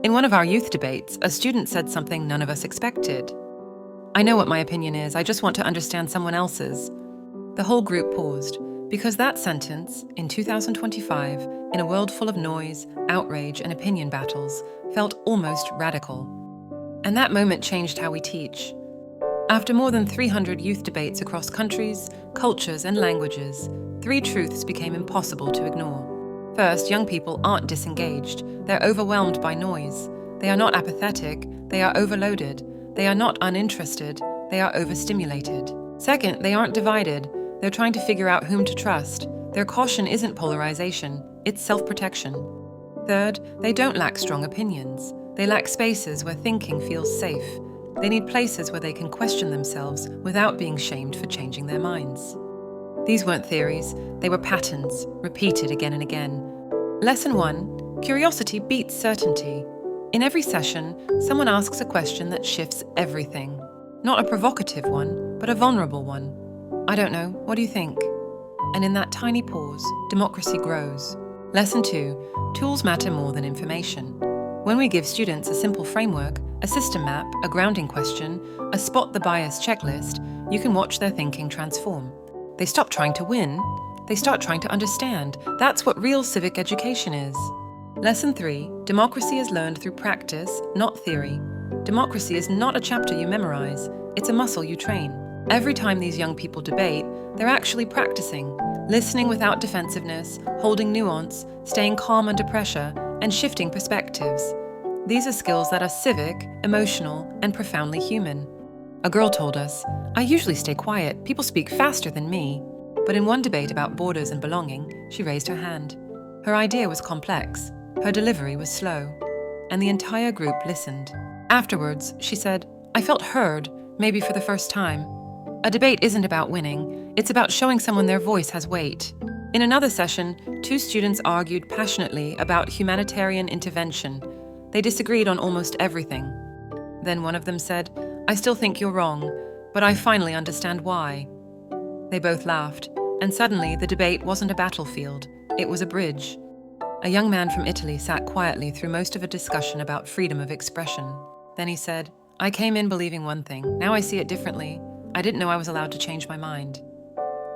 In one of our youth debates, a student said something none of us expected. "I know what my opinion is, I just want to understand someone else's." The whole group paused, because that sentence, in 2025, in a world full of noise, outrage, and opinion battles, felt almost radical. And that moment changed how we teach. After more than 300 youth debates across countries, cultures, and languages, three truths became impossible to ignore. First, young people aren't disengaged. They're overwhelmed by noise. They are not apathetic. They are overloaded. They are not uninterested. They are overstimulated. Second, they aren't divided. They're trying to figure out whom to trust. Their caution isn't polarization. It's self-protection. Third, they don't lack strong opinions. They lack spaces where thinking feels safe. They need places where they can question themselves without being shamed for changing their minds. These weren't theories, they were patterns, repeated again and again. Lesson 1, curiosity beats certainty. In every session, someone asks a question that shifts everything. Not a provocative one, but a vulnerable one. "I don't know, what do you think?" And in that tiny pause, democracy grows. Lesson 2, tools matter more than information. When we give students a simple framework, a system map, a grounding question, a spot the bias checklist, you can watch their thinking transform. They stop trying to win, they start trying to understand. That's what real civic education is. Lesson 3, democracy is learned through practice, not theory. Democracy is not a chapter you memorize, it's a muscle you train. Every time these young people debate, they're actually practicing, listening without defensiveness, holding nuance, staying calm under pressure, and shifting perspectives. These are skills that are civic, emotional, and profoundly human. A girl told us, "I usually stay quiet, people speak faster than me." But in one debate about borders and belonging, she raised her hand. Her idea was complex, her delivery was slow, and the entire group listened. Afterwards, she said, "I felt heard, maybe for the first time." A debate isn't about winning, it's about showing someone their voice has weight. In another session, two students argued passionately about humanitarian intervention. They disagreed on almost everything. Then one of them said, "I still think you're wrong, but I finally understand why." They both laughed, and suddenly the debate wasn't a battlefield, it was a bridge. A young man from Italy sat quietly through most of a discussion about freedom of expression. Then he said, "I came in believing one thing, now I see it differently. I didn't know I was allowed to change my mind."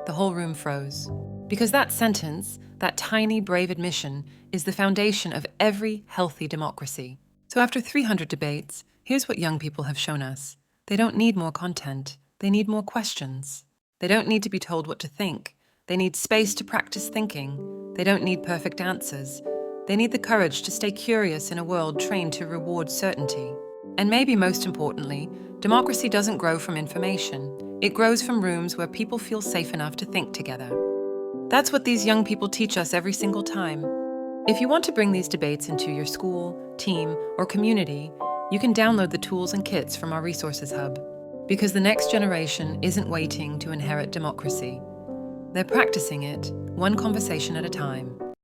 The whole room froze. Because that sentence, that tiny, brave admission, is the foundation of every healthy democracy. So after 300 debates, here's what young people have shown us. They don't need more content, they need more questions. They don't need to be told what to think. They need space to practice thinking. They don't need perfect answers. They need the courage to stay curious in a world trained to reward certainty. And maybe most importantly, democracy doesn't grow from information. It grows from rooms where people feel safe enough to think together. That's what these young people teach us every single time. If you want to bring these debates into your school, team, or community, you can download the tools and kits from our resources hub. Because the next generation isn't waiting to inherit democracy. They're practicing it, one conversation at a time.